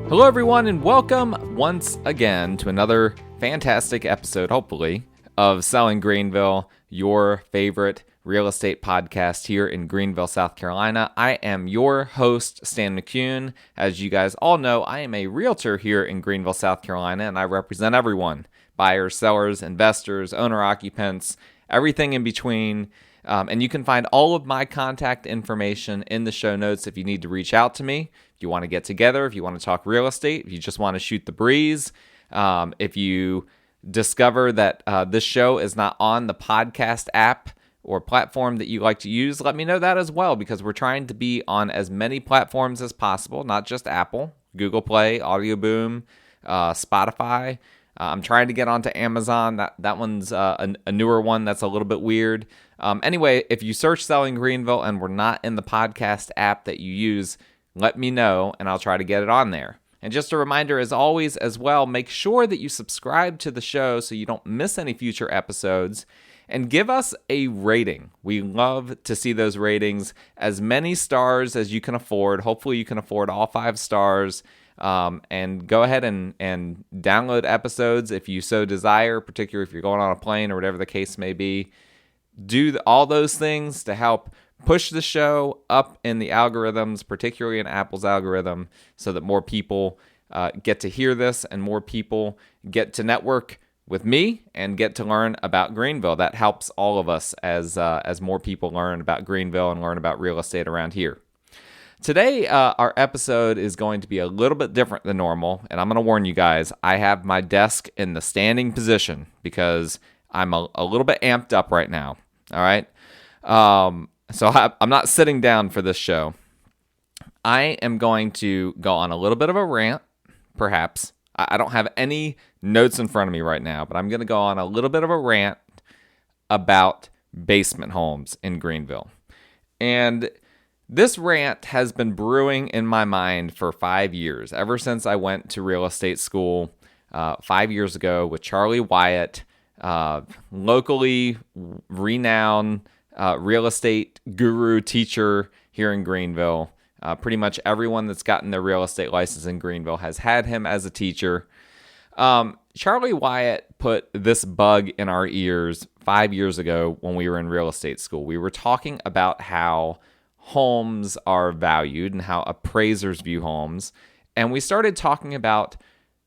Hello, everyone, and welcome once again to another fantastic episode, hopefully, of Selling Greenville, your favorite real estate podcast here in Greenville, South Carolina. I am your host, Stan McCune. As you guys all know, I am a realtor here in Greenville, South Carolina, and I represent everyone: buyers, sellers, investors, owner-occupants, everything in between. And you can find all of my contact information in the show notes if you need to reach out to me, if you want to get together, if you want to talk real estate, if you just want to shoot the breeze. If you discover that this show is not on the podcast app or platform that you like to use, let me know that as well, because we're trying to be on as many platforms as possible, not just Apple, Google Play, Audio Boom, Spotify. I'm trying to get onto Amazon. That one's a newer one that's a little bit weird. Anyway, if you search Selling Greenville and we're not in the podcast app that you use, let me know and I'll try to get it on there. And just a reminder, as always, as well, make sure that you subscribe to the show so you don't miss any future episodes, and give us a rating. We love to see those ratings, as many stars as you can afford. Hopefully you can afford all 5 stars. And go ahead and download episodes if you so desire, particularly if you're going on a plane or whatever the case may be. Do all those things to help push the show up in the algorithms, particularly in Apple's algorithm, so that more people get to hear this and more people get to network with me and get to learn about Greenville. That helps all of us as more people learn about Greenville and learn about real estate around here. Today, our episode is going to be a little bit different than normal, and I'm going to warn you guys, I have my desk in the standing position because I'm a little bit amped up right now, all right? So I'm not sitting down for this show. I am going to go on a little bit of a rant, perhaps. I don't have any notes in front of me right now, but I'm going to go on a little bit of a rant about basement homes in Greenville. And this rant has been brewing in my mind for 5 years, ever since I went to real estate school 5 years ago with Charlie Wyatt, locally renowned real estate guru teacher here in Greenville. Pretty much everyone that's gotten their real estate license in Greenville has had him as a teacher. Charlie Wyatt put this bug in our ears 5 years ago when we were in real estate school. We were talking about how homes are valued and how appraisers view homes. And we started talking about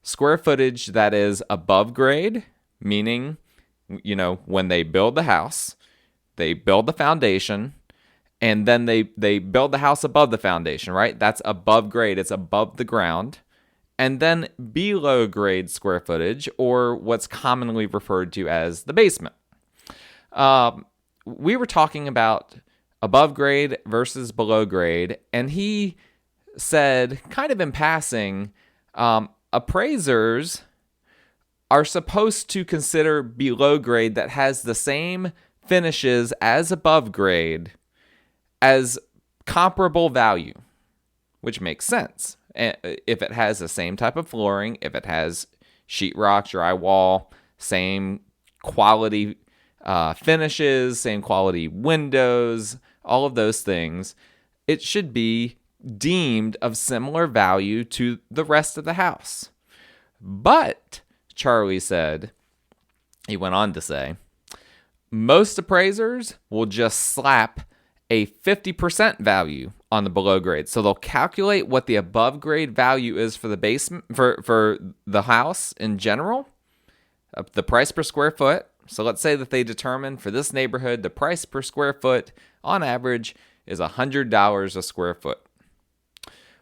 square footage that is above grade, meaning, when they build the house, they build the foundation, and then they build the house above the foundation, right? That's above grade. It's above the ground. And then below grade square footage, or what's commonly referred to as the basement. We were talking about above grade versus below grade, and he said, kind of in passing, appraisers are supposed to consider below grade that has the same finishes as above grade as comparable value, which makes sense. If it has the same type of flooring, if it has sheetrock, drywall, same quality finishes, same quality windows, all of those things, it should be deemed of similar value to the rest of the house. But, Charlie said, he went on to say, most appraisers will just slap a 50% value on the below grade. So they'll calculate what the above grade value is for the basement, for the house in general, the price per square foot. So let's say that they determine for this neighborhood, the price per square foot on average is $100 a square foot.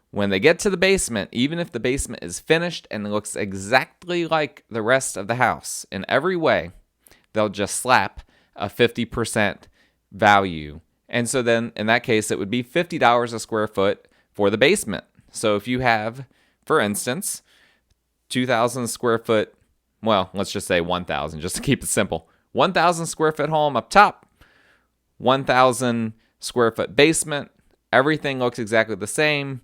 When they get to the basement, even if the basement is finished and looks exactly like the rest of the house in every way, they'll just slap a 50% value. And so then in that case, it would be $50 a square foot for the basement. So if you have, for instance, 2,000 square foot, well, let's just say 1,000, just to keep it simple. 1,000 square foot home up top, 1,000 square foot basement. Everything looks exactly the same.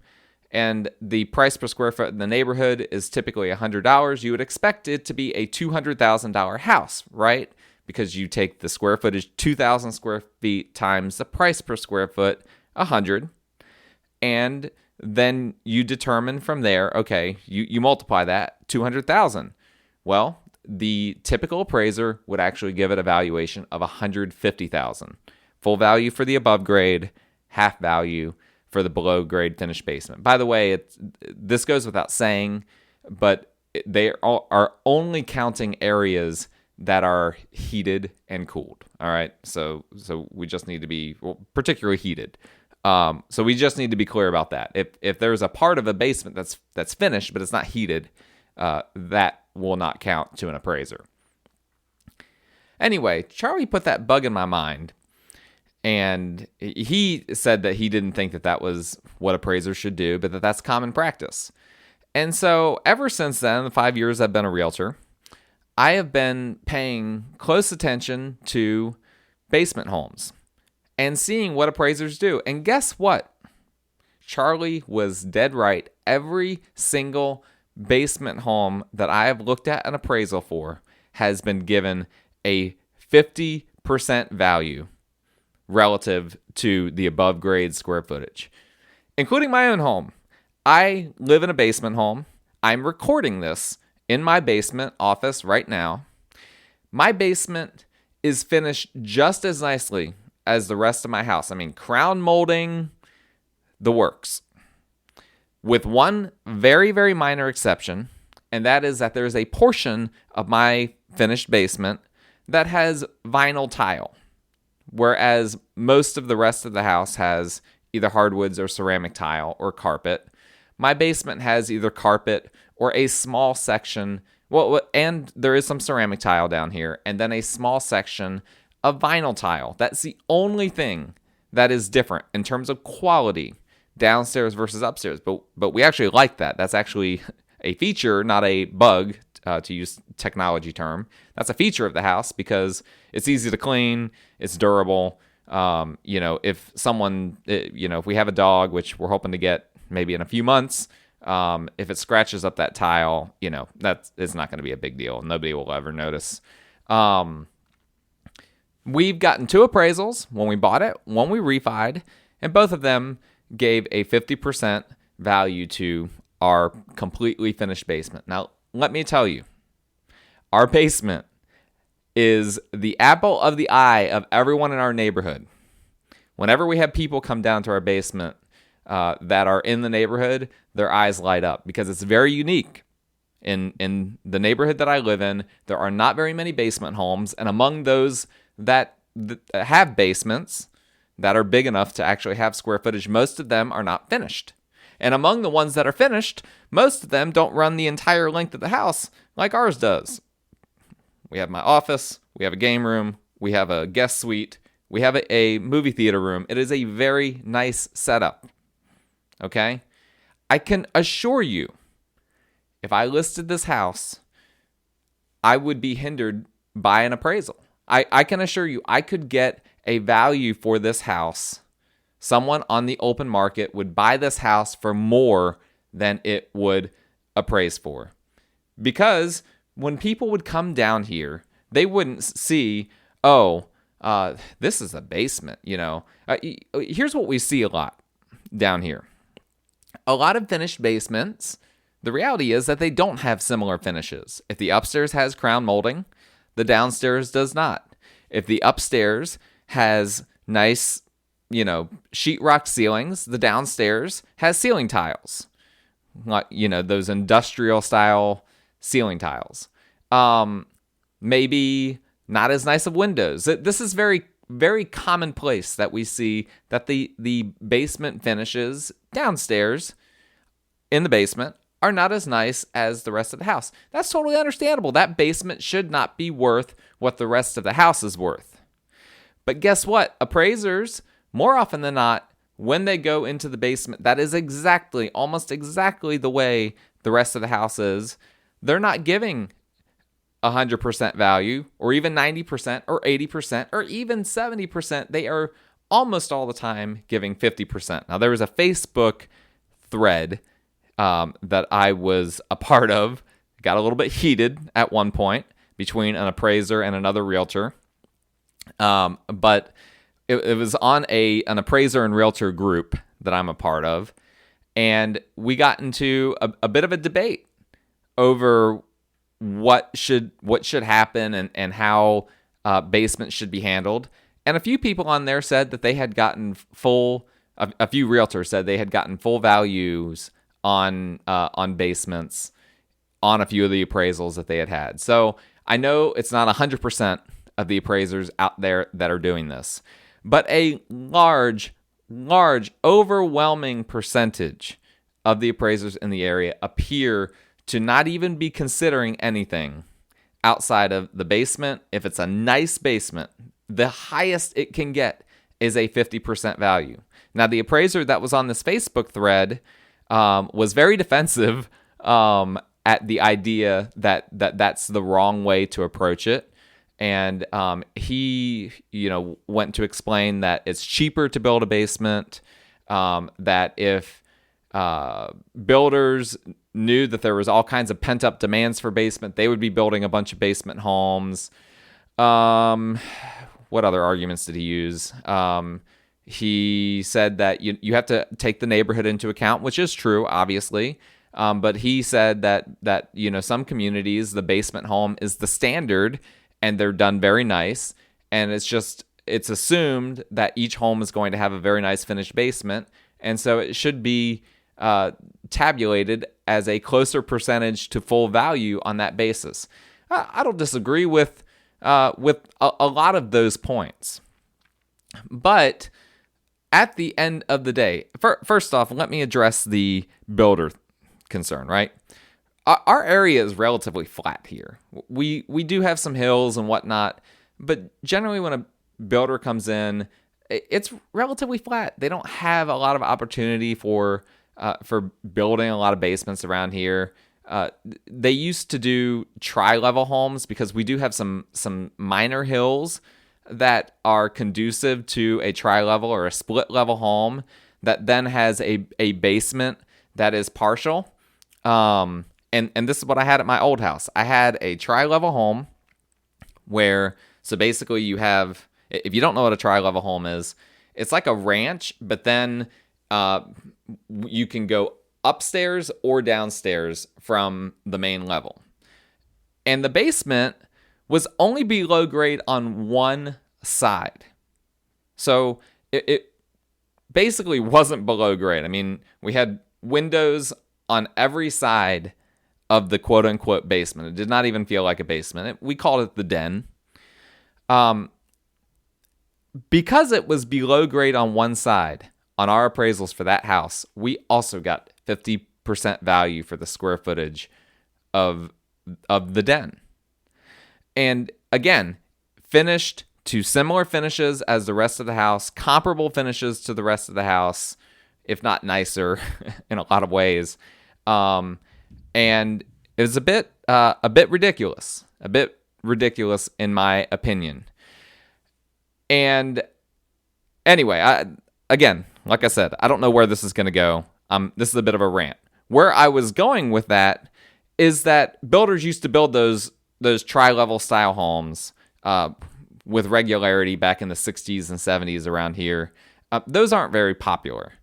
And the price per square foot in the neighborhood is typically $100. You would expect it to be a $200,000 house, right? Because you take the square footage, 2,000 square feet times the price per square foot, 100. And then you determine from there, okay, you multiply that, 200,000. Well, the typical appraiser would actually give it a valuation of 150,000. Full value for the above grade, half value for the below grade finished basement. By the way, this goes without saying, but they are only counting areas that are heated and cooled. All right, so we just need to be particularly heated. So we just need to be clear about that. If there's a part of a basement that's finished but it's not heated, that will not count to an appraiser. Anyway, Charlie put that bug in my mind, and he said that he didn't think that was what appraisers should do, but that's common practice. And so ever since then, the 5 years I've been a realtor, I have been paying close attention to basement homes and seeing what appraisers do. And guess what? Charlie was dead right. Every single basement home that I have looked at an appraisal for has been given a 50% value relative to the above grade square footage, including my own home. I live in a basement home. I'm recording this in my basement office right now. My basement is finished just as nicely as the rest of my house. I mean, crown molding, the works. With one very, very minor exception, and that is that there's a portion of my finished basement that has vinyl tile, whereas most of the rest of the house has either hardwoods or ceramic tile or carpet. My basement has either carpet or a small section, and there is some ceramic tile down here, and then a small section of vinyl tile. That's the only thing that is different in terms of quality downstairs versus upstairs. But we actually like that. That's actually a feature, not a bug, to use technology term. That's a feature of the house because it's easy to clean, it's durable. If someone, if we have a dog, which we're hoping to get maybe in a few months, if it scratches up that tile, it's not going to be a big deal. Nobody will ever notice. We've gotten 2 appraisals when we bought it, one we refied, and both of them gave a 50% value to our completely finished basement. Now, let me tell you, our basement is the apple of the eye of everyone in our neighborhood. Whenever we have people come down to our basement that are in the neighborhood, their eyes light up because it's very unique. In the neighborhood that I live in, there are not very many basement homes, and among those that have basements that are big enough to actually have square footage, most of them are not finished. And among the ones that are finished, most of them don't run the entire length of the house like ours does. We have my office, we have a game room, we have a guest suite, we have a movie theater room. It is a very nice setup. Okay? I can assure you, if I listed this house, I would be hindered by an appraisal. I can assure you, I could get a value for this house. Someone on the open market would buy this house for more than it would appraise for. Because when people would come down here, they wouldn't see, this is a basement, Here's what we see a lot down here. A lot of finished basements, the reality is that they don't have similar finishes. If the upstairs has crown molding, the downstairs does not. If the upstairs has nice, sheetrock ceilings, the downstairs has ceiling tiles. Like, those industrial style ceiling tiles. Maybe not as nice of windows. This is very, very commonplace that we see that the basement finishes downstairs in the basement are not as nice as the rest of the house. That's totally understandable. That basement should not be worth what the rest of the house is worth. But guess what? Appraisers, more often than not, when they go into the basement, that is almost exactly the way the rest of the house is. They're not giving 100% value or even 90% or 80% or even 70%. They are almost all the time giving 50%. Now, there was a Facebook thread that I was a part of, got a little bit heated at one point between an appraiser and another realtor. But it was on an appraiser and realtor group that I'm a part of. And we got into a bit of a debate over what should happen and how basements should be handled. And a few people on there said that they had gotten a few realtors said they had gotten full values on basements on a few of the appraisals that they had. So I know it's not 100% of the appraisers out there that are doing this, but a large, overwhelming percentage of the appraisers in the area appear to not even be considering anything outside of the basement. If it's a nice basement, the highest it can get is a 50% value. Now, the appraiser that was on this Facebook thread was very defensive at the idea that that's the wrong way to approach it. And he, went to explain that it's cheaper to build a basement, that if builders knew that there was all kinds of pent-up demands for basement, they would be building a bunch of basement homes. What other arguments did he use? He said that you have to take the neighborhood into account, which is true, obviously. But he said that some communities, the basement home is the standard, and they're done very nice. And it's assumed that each home is going to have a very nice finished basement. And so it should be tabulated as a closer percentage to full value on that basis. I don't disagree with a lot of those points. But at the end of the day, first off, let me address the builder concern, right? Our area is relatively flat here. We do have some hills and whatnot, but generally when a builder comes in, it's relatively flat. They don't have a lot of opportunity for building a lot of basements around here. They used to do tri-level homes because we do have some minor hills that are conducive to a tri-level or a split-level home that then has a basement that is partial. And this is what I had at my old house. I had a tri-level home where, so basically you have, if you don't know what a tri-level home is, it's like a ranch, but then you can go upstairs or downstairs from the main level. And the basement was only below grade on one side. So it basically wasn't below grade. I mean, we had windows on every side of the quote-unquote basement. It did not even feel like a basement. We called it the den. Because it was below grade on one side, on our appraisals for that house, we also got 50% value for the square footage of the den. And again, finished to similar finishes as the rest of the house, comparable finishes to the rest of the house, if not nicer in a lot of ways. And it was a bit ridiculous in my opinion. And anyway, again, like I said, I don't know where this is going to go. This is a bit of a rant. Where I was going with that is that builders used to build those tri-level style homes with regularity back in the 60s and 70s around here. Those aren't very popular.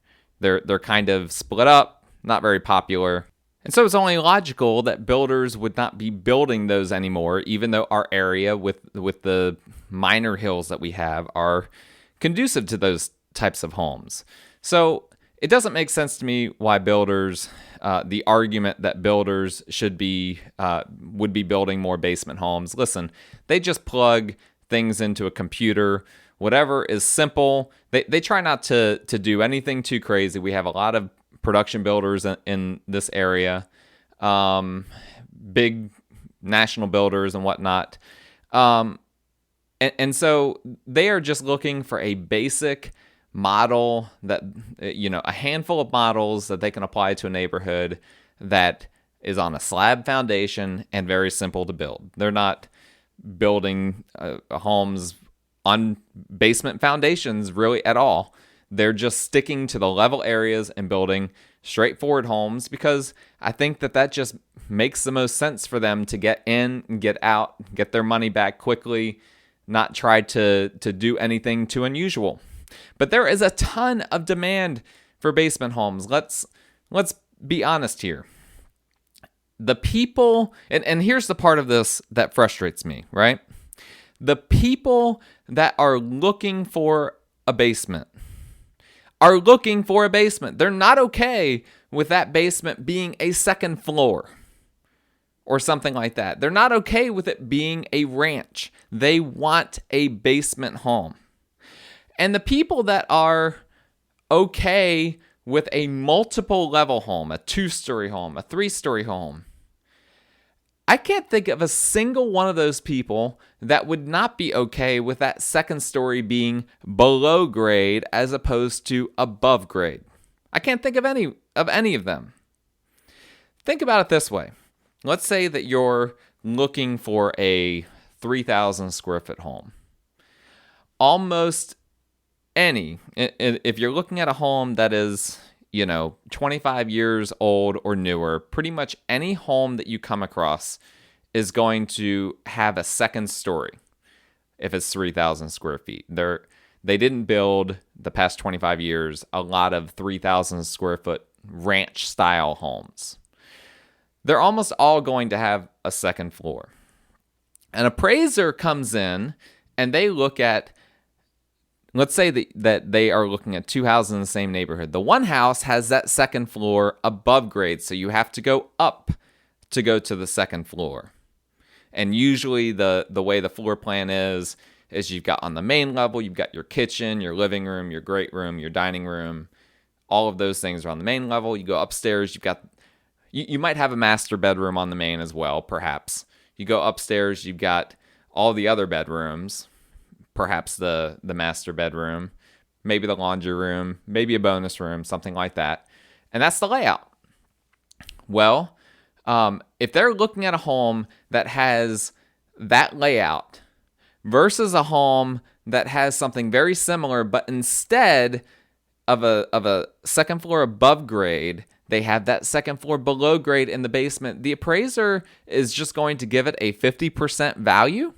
They're kind of split up, not very popular. And so it's only logical that builders would not be building those anymore, even though our area with the minor hills that we have are conducive to those types of homes. So it doesn't make sense to me why builders, the argument that builders would be building more basement homes. Listen, they just plug things into a computer. Whatever is simple. They try not to do anything too crazy. We have a lot of production builders in this area, big national builders and whatnot. And so they are just looking for a basic model that, a handful of models that they can apply to a neighborhood that is on a slab foundation and very simple to build. They're not building homes on basement foundations really at all. They're just sticking to the level areas and building straightforward homes because I think that just makes the most sense for them to get in and get out, get their money back quickly, not try to do anything too unusual. But there is a ton of demand for basement homes. Let's let's be honest here. The people, and here's the part of this that frustrates me, right? The people that are looking for a basement are looking for a basement. They're not okay with that basement being a second floor or something like that. They're not okay with it being a ranch. They want a basement home. And the people that are okay with a multiple level home, a 2-story home, a 3-story home, I can't think of a single one of those people that would not be okay with that second story being below grade as opposed to above grade. I can't think of any of them. Think about it this way. Let's say that you're looking for a 3,000 square foot home. Almost any, if you're looking at a home that is, 25 years old or newer, pretty much any home that you come across is going to have a second story if it's 3,000 square feet. They didn't build the past 25 years a lot of 3,000 square foot ranch style homes. They're almost all going to have a second floor. An appraiser comes in and they look at, let's say that they are looking at 2 houses in the same neighborhood. The one house has that second floor above grade, so you have to go up to go to the second floor. And usually the way the floor plan is you've got on the main level, you've got your kitchen, your living room, your great room, your dining room. All of those things are on the main level. You go upstairs, you might have a master bedroom on the main as well, perhaps. You go upstairs, you've got all the other bedrooms, perhaps the master bedroom, maybe the laundry room, maybe a bonus room, something like that. And that's the layout. Well, if they're looking at a home that has that layout versus a home that has something very similar, but instead of a second floor above grade, they have that second floor below grade in the basement, the appraiser is just going to give it a 50% value.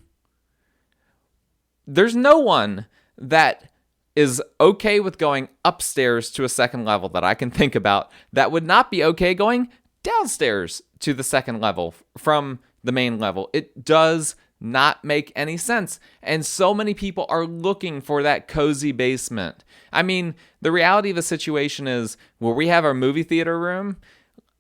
There's no one that is okay with going upstairs to a second level that I can think about that would not be okay going downstairs to the second level from the main level. It does not make any sense. And so many people are looking for that cozy basement. I mean, the reality of the situation is where we have our movie theater room,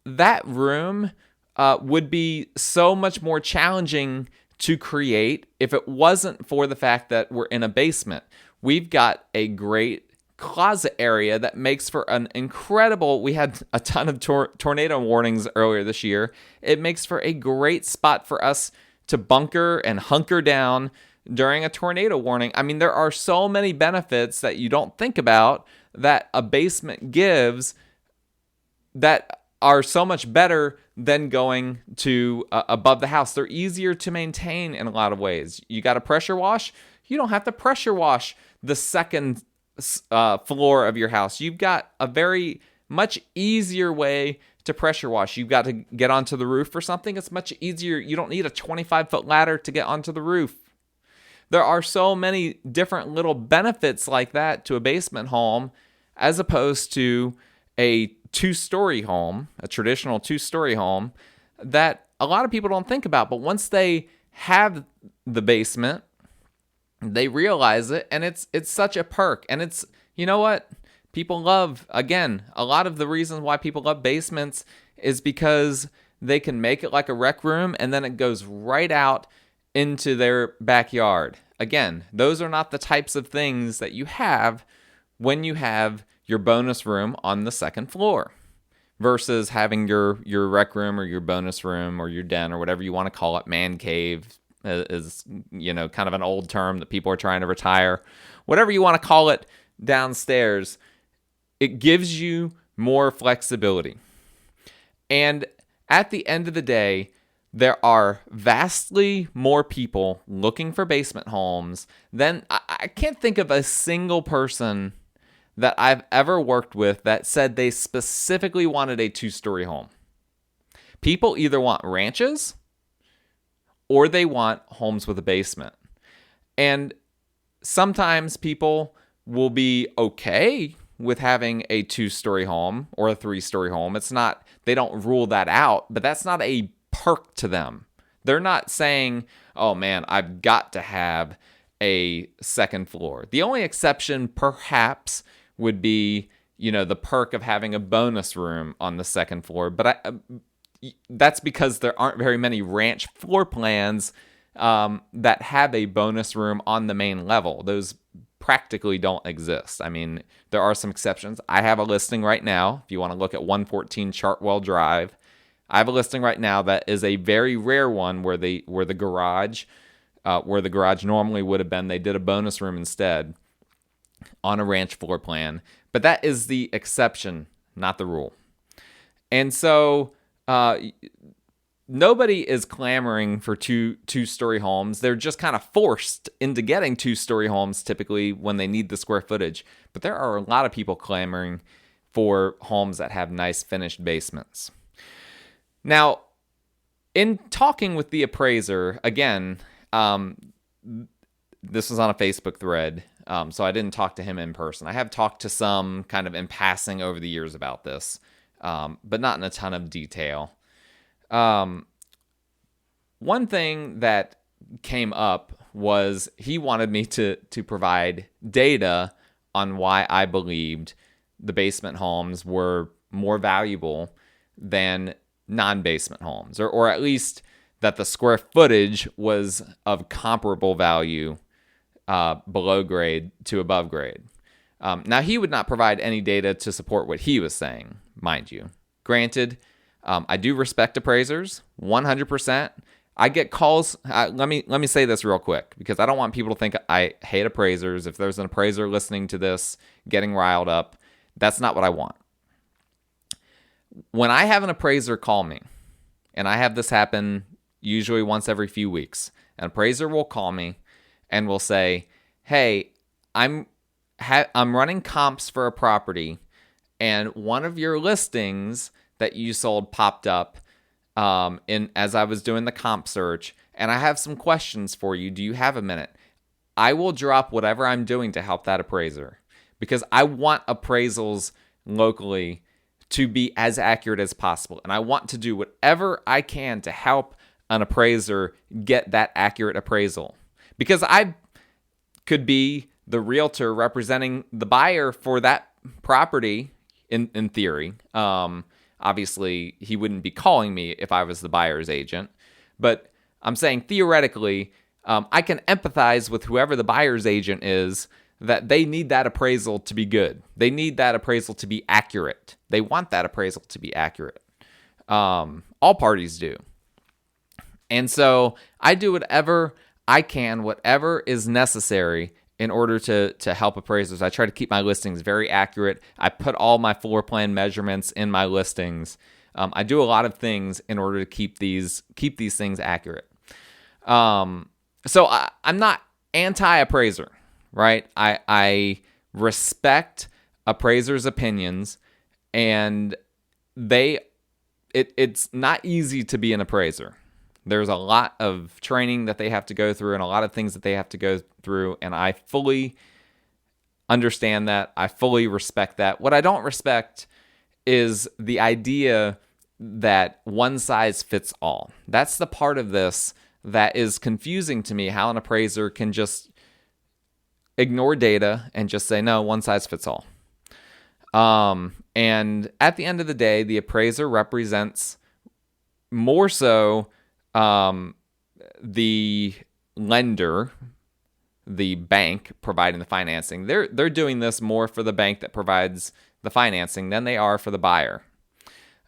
that room would be so much more challenging to create if it wasn't for the fact that we're in a basement. We've got a great closet area that makes for an incredible, we had a ton of tornado warnings earlier this year. It makes for a great spot for us to bunker and hunker down during a tornado warning. I mean, there are so many benefits that you don't think about that a basement gives that are so much better than going to above the house. They're easier to maintain in a lot of ways. You got a pressure wash? You don't have to pressure wash the second floor of your house. You've got a very much easier way to pressure wash. You've got to get onto the roof or something. It's much easier. You don't need a 25-foot ladder to get onto the roof. There are so many different little benefits like that to a basement home as opposed to a 2-story home, a traditional 2-story home that a lot of people don't think about. But once they have the basement, they realize it, and it's such a perk. And it's, you know what? People love, again, a lot of the reasons why people love basements is because they can make it like a rec room and then it goes right out into their backyard. Again, those are not the types of things that you have when you have your bonus room on the second floor versus having your rec room or your bonus room or your den or whatever you want to call it. Man cave is, kind of an old term that people are trying to retire. Whatever you want to call it downstairs, it gives you more flexibility. And at the end of the day, there are vastly more people looking for basement homes than I can't think of a single person that I've ever worked with that said they specifically wanted a 2-story home. People either want ranches or they want homes with a basement. And sometimes people will be okay with having a 2-story home or a 3-story home. It's not, they don't rule that out, but that's not a perk to them. They're not saying, oh man, I've got to have a second floor. The only exception perhaps would be, the perk of having a bonus room on the second floor. But that's because there aren't very many ranch floor plans that have a bonus room on the main level. Those practically don't exist. I mean, there are some exceptions. I have a listing right now. If you want to look at 114 Chartwell Drive, I have a listing right now that is a very rare one where the garage, where the garage normally would have been, they did a bonus room instead on a ranch floor plan. But that is the exception, not the rule. And so nobody is clamoring for two-story homes. They're just kind of forced into getting 2-story homes typically when they need the square footage. But there are a lot of people clamoring for homes that have nice finished basements. Now, in talking with the appraiser, again, this was on a Facebook thread, so I didn't talk to him in person. I have talked to some kind of in passing over the years about this, but not in a ton of detail. One thing that came up was he wanted me to provide data on why I believed the basement homes were more valuable than non-basement homes, or at least that the square footage was of comparable value below grade to above grade. Now, he would not provide any data to support what he was saying, mind you. Granted, I do respect appraisers 100%. I get calls. Let me say this real quick because I don't want people to think I hate appraisers. If there's an appraiser listening to this, getting riled up, that's not what I want. When I have an appraiser call me, and I have this happen usually once every few weeks, an appraiser will call me and will say, "Hey, I'm running comps for a property, and one of your listings that you sold popped up as I was doing the comp search, and I have some questions for you. Do you have a minute?" I will drop whatever I'm doing to help that appraiser because I want appraisals locally to be as accurate as possible. And I want to do whatever I can to help an appraiser get that accurate appraisal. Because I could be the realtor representing the buyer for that property in theory. Obviously, he wouldn't be calling me if I was the buyer's agent. But I'm saying theoretically, I can empathize with whoever the buyer's agent is that they need that appraisal to be good. They need that appraisal to be accurate. They want that appraisal to be accurate. All parties do. And so I do whatever I can, whatever is necessary in order to help appraisers. I try to keep my listings very accurate. I put all my floor plan measurements in my listings. I do a lot of things in order to keep these things accurate. So I'm not anti-appraiser. Right? I respect appraisers' opinions, and it's not easy to be an appraiser. There's a lot of training that they have to go through and a lot of things that they have to go through, and I fully understand that. I fully respect that. What I don't respect is the idea that one size fits all. That's the part of this that is confusing to me, how an appraiser can just ignore data and just say, no, one size fits all. And at the end of the day, the appraiser represents more so the lender, the bank providing the financing. They're doing this more for the bank that provides the financing than they are for the buyer,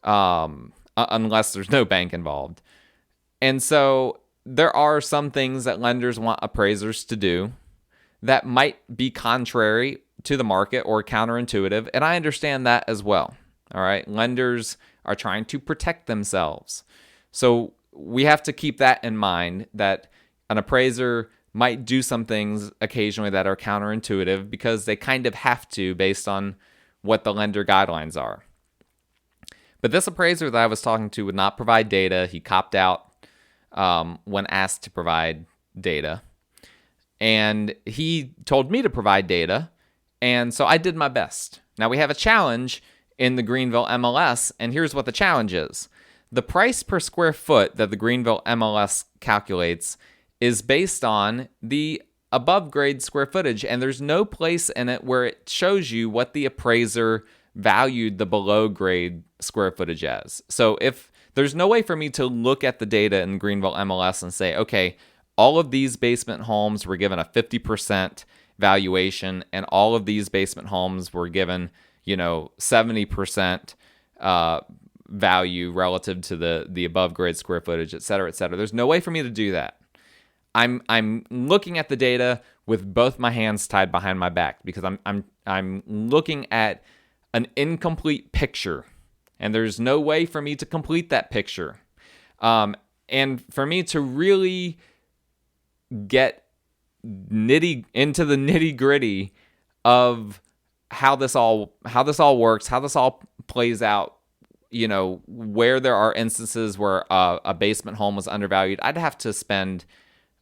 unless there's no bank involved. And so there are some things that lenders want appraisers to do that might be contrary to the market or counterintuitive, and I understand that as well. All right, lenders are trying to protect themselves. So we have to keep that in mind, that an appraiser might do some things occasionally that are counterintuitive because they kind of have to based on what the lender guidelines are. But this appraiser that I was talking to would not provide data. He copped out when asked to provide data. And he told me to provide data, and so I did my best. Now we have a challenge in the Greenville MLS, and here's what the challenge is. The price per square foot that the Greenville MLS calculates is based on the above grade square footage, and there's no place in it where it shows you what the appraiser valued the below grade square footage as. So if there's no way for me to look at the data in Greenville MLS and say, okay, all of these basement homes were given a 50% valuation, and all of these basement homes were given, 70% value relative to the above grade square footage, et cetera, et cetera. There's no way for me to do that. I'm looking at the data with both my hands tied behind my back because I'm looking at an incomplete picture, and there's no way for me to complete that picture. And for me to really get into the nitty gritty of how this all works, how this all plays out, where there are instances where a basement home was undervalued, I'd have to spend,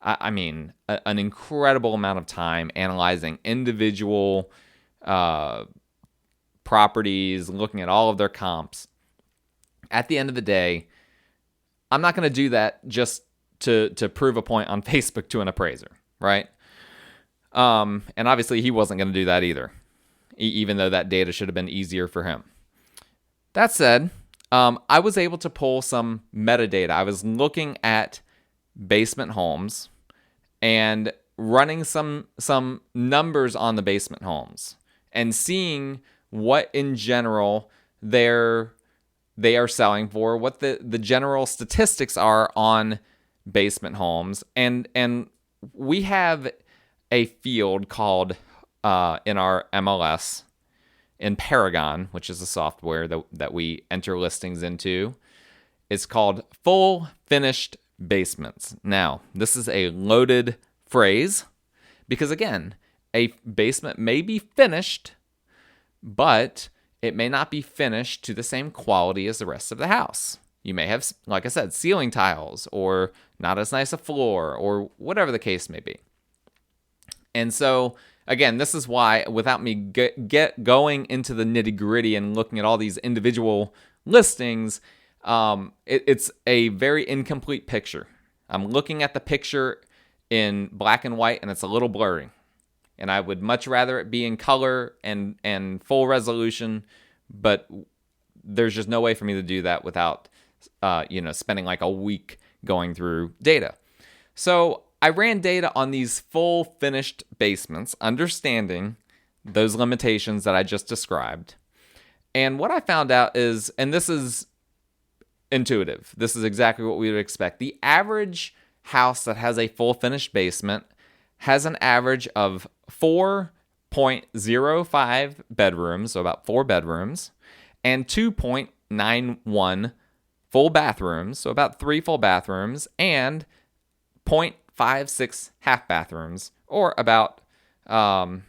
an incredible amount of time analyzing individual properties, looking at all of their comps. At the end of the day, I'm not going to do that just to prove a point on Facebook to an appraiser, right? And obviously he wasn't going to do that either, even though that data should have been easier for him. That said, I was able to pull some metadata. I was looking at basement homes and running some numbers on the basement homes and seeing what in general they are selling for, what the general statistics are on basement homes. And we have a field called in our MLS in Paragon, which is a software that we enter listings into. It's called full finished basements. Now, this is a loaded phrase because, again, a basement may be finished, but it may not be finished to the same quality as the rest of the house. You may have, like I said, ceiling tiles or not as nice a floor or whatever the case may be. And so, again, this is why, without me going into the nitty gritty and looking at all these individual listings, it's a very incomplete picture. I'm looking at the picture in black and white, and it's a little blurry. And I would much rather it be in color and full resolution, but there's just no way for me to do that without, spending like a week going through data. So I ran data on these full finished basements, understanding those limitations that I just described. And what I found out is, and this is intuitive, this is exactly what we would expect. The average house that has a full finished basement has an average of 4.05 bedrooms, so about 4 bedrooms, and 2.91 full bathrooms, so about 3 full bathrooms, and 0.56 half bathrooms, or about, not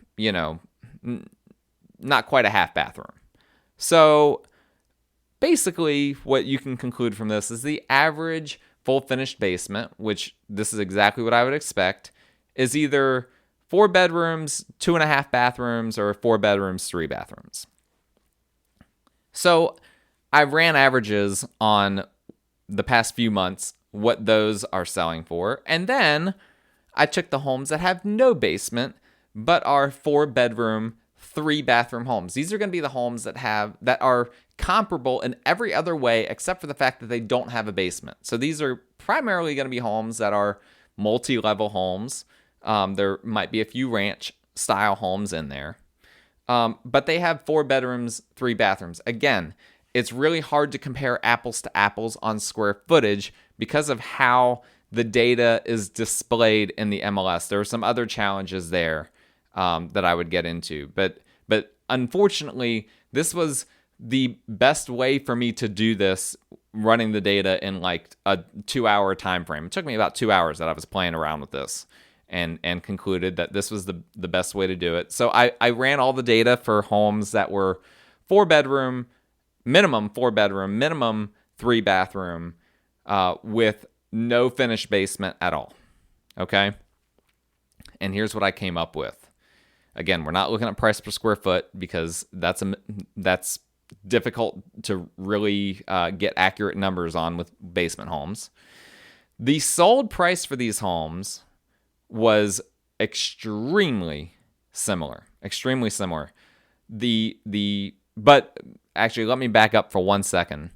quite a half bathroom. So basically what you can conclude from this is the average full finished basement, which this is exactly what I would expect, is either 4 bedrooms, 2.5 bathrooms, or 4 bedrooms, 3 bathrooms. So I ran averages on the past few months, what those are selling for. And then I took the homes that have no basement, but are 4 bedroom, 3 bathroom homes. These are going to be the homes that are comparable in every other way, except for the fact that they don't have a basement. So these are primarily going to be homes that are multi-level homes. There might be a few ranch style homes in there. But they have 4 bedrooms, 3 bathrooms. Again, it's really hard to compare apples to apples on square footage because of how the data is displayed in the MLS. There are some other challenges there that I would get into. But unfortunately, this was the best way for me to do this, running the data in like a 2-hour time frame. It took me about 2 hours that I was playing around with this. And concluded that this was the best way to do it. So I ran all the data for homes that were 4 bedroom, minimum 4 bedroom, minimum 3 bathroom, with no finished basement at all. Okay? And here's what I came up with. Again, we're not looking at price per square foot because that's difficult to really get accurate numbers on with basement homes. The sold price for these homes was extremely similar. But actually, let me back up for 1 second.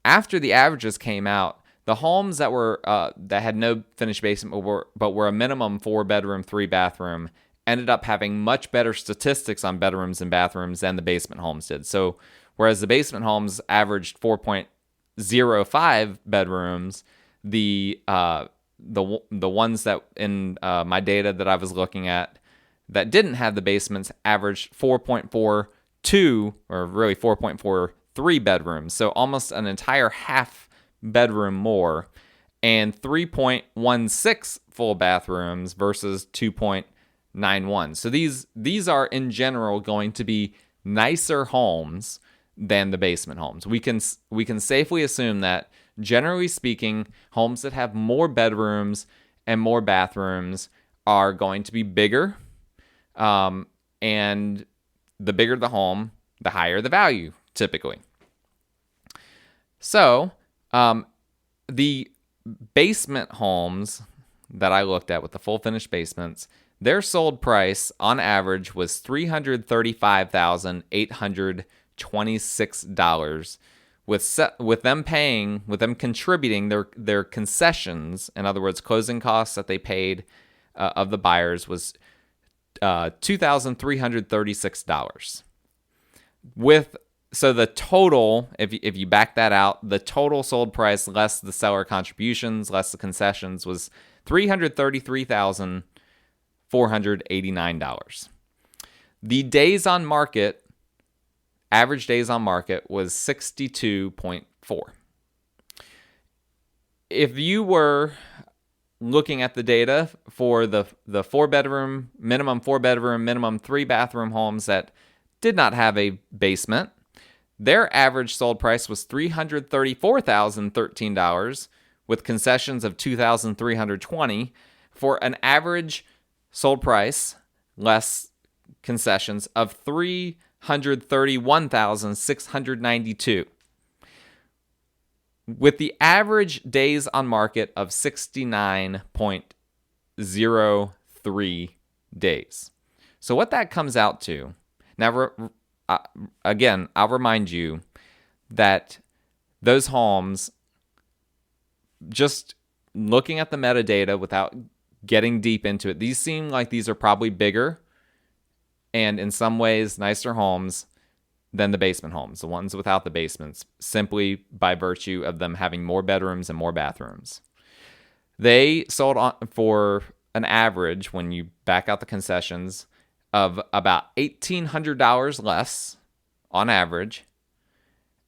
After the averages came out, the homes that were that had no finished basement but were a minimum 4-bedroom, 3-bathroom ended up having much better statistics on bedrooms and bathrooms than the basement homes did. So whereas the basement homes averaged 4.05 bedrooms, the ones that in my data that I was looking at that didn't have the basements averaged 4.42 or really 4.43 bedrooms. So almost an entire half bedroom more, and 3.16 full bathrooms versus 2.91. So these are in general going to be nicer homes than the basement homes. We can safely assume that, generally speaking, homes that have more bedrooms and more bathrooms are going to be bigger, and the bigger the home, the higher the value, typically. So, the basement homes that I looked at with the full finished basements, their sold price on average was $335,826, with them contributing their concessions. In other words, closing costs that they paid of the buyers was $2,336. So the total, if you back that out, the total sold price less the seller contributions, less the concessions, was $333,489. The days on market, average days on market, was 62.4. If you were looking at the data for the minimum 4-bedroom, minimum 3-bathroom homes that did not have a basement, their average sold price was $334,013 with concessions of $2,320 for an average sold price less concessions of $331,692. With the average days on market of 69.03 days. So what that comes out to, now again, I'll remind you that those homes, just looking at the metadata without getting deep into it, these seem like these are probably bigger and in some ways nicer homes than the basement homes, the ones without the basements, simply by virtue of them having more bedrooms and more bathrooms. They sold for an average, when you back out the concessions, of about $1,800 less on average,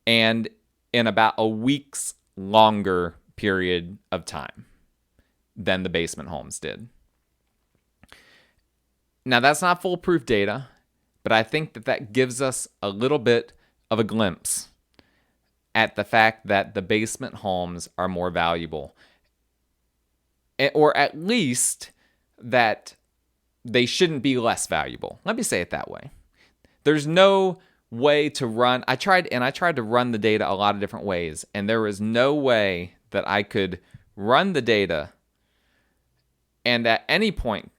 and in about a week's longer period of time than the basement homes did. Now, that's not foolproof data, but I think that gives us a little bit of a glimpse at the fact that the basement homes are more valuable, or at least that they shouldn't be less valuable. Let me say it that way. There's no way to run. I tried to run the data a lot of different ways, and there was no way that I could run the data and at any point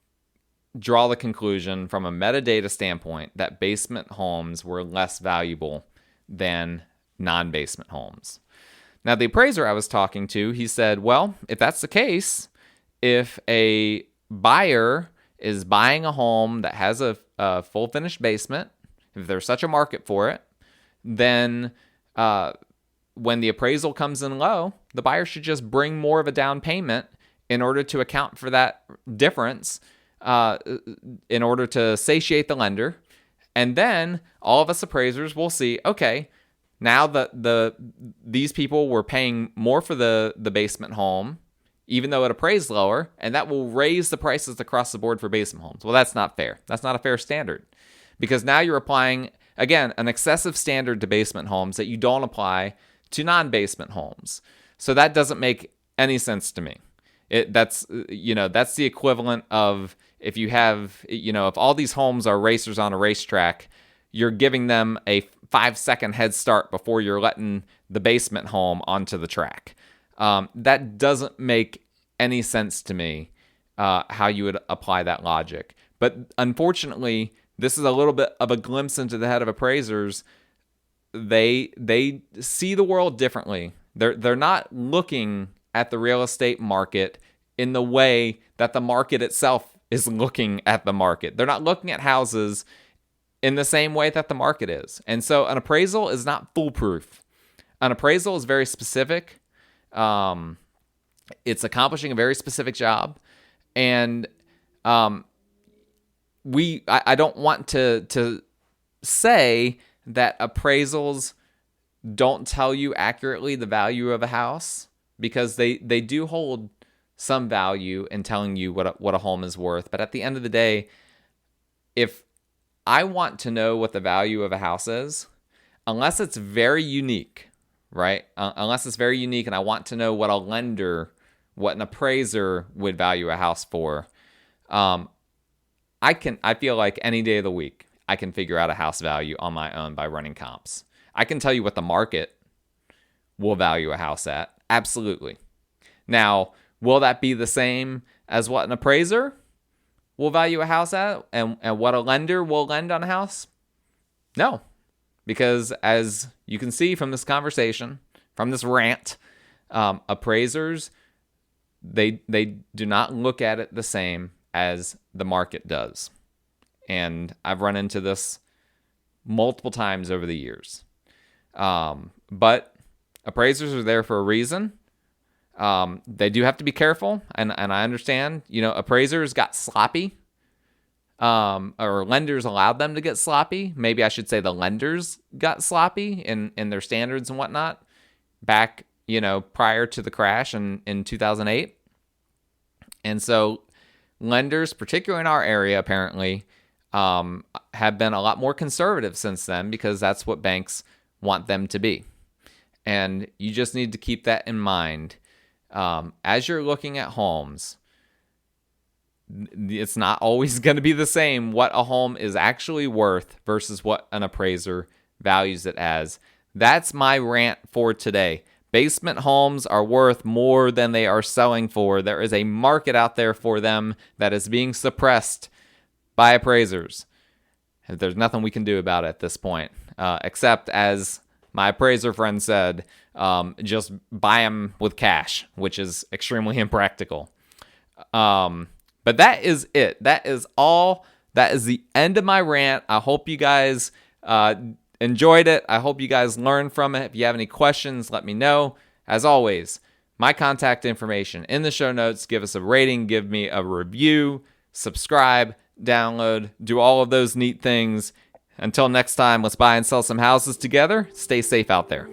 draw the conclusion from a metadata standpoint that basement homes were less valuable than non-basement homes. Now, the appraiser I was talking to, he said, well, if that's the case, if a buyer is buying a home that has a full finished basement, if there's such a market for it, then when the appraisal comes in low, the buyer should just bring more of a down payment in order to account for that difference, in order to satiate the lender. And then all of us appraisers will see, okay, now these people were paying more for the basement home, even though it appraised lower, and that will raise the prices across the board for basement homes. Well, that's not fair. That's not a fair standard, because now you're applying, again, an excessive standard to basement homes that you don't apply to non-basement homes. So that doesn't make any sense to me. That's the equivalent of if you have, if all these homes are racers on a racetrack, you're giving them a 5-second head start before you're letting the basement home onto the track. That doesn't make any sense to me, how you would apply that logic. But unfortunately, this is a little bit of a glimpse into the head of appraisers. They see the world differently. They're not looking at the real estate market in the way that the market itself is looking at the market. They're not looking at houses in the same way that the market is. And so an appraisal is not foolproof. An appraisal is very specific. It's accomplishing a very specific job. And I don't want to say that appraisals don't tell you accurately the value of a house, because they do hold some value in telling you what a home is worth. But at the end of the day, if I want to know what the value of a house is, unless it's very unique, right? Unless it's very unique and I want to know what an appraiser would value a house for, I feel like any day of the week, I can figure out a house value on my own by running comps. I can tell you what the market will value a house at. Absolutely. Now, will that be the same as what an appraiser will value a house at, and what a lender will lend on a house? No. Because as you can see from this conversation, from this rant, appraisers, they do not look at it the same as the market does. And I've run into this multiple times over the years. But appraisers are there for a reason. They do have to be careful, and I understand, appraisers got sloppy, or lenders allowed them to get sloppy. Maybe I should say the lenders got sloppy in their standards and whatnot back, prior to the crash in 2008. And so lenders, particularly in our area, apparently, have been a lot more conservative since then, because that's what banks want them to be. And you just need to keep that in mind. As you're looking at homes, it's not always going to be the same what a home is actually worth versus what an appraiser values it as. That's my rant for today. Basement homes are worth more than they are selling for. There is a market out there for them that is being suppressed by appraisers. There's nothing we can do about it at this point, except, as my appraiser friend said, just buy them with cash, which is extremely impractical. But that is it. That is all. That is the end of my rant. I hope you guys enjoyed it. I hope you guys learned from it. If you have any questions, let me know. As always, my contact information in the show notes. Give us a rating, give me a review, subscribe, download, do all of those neat things. Until next time, let's buy and sell some houses together. Stay safe out there.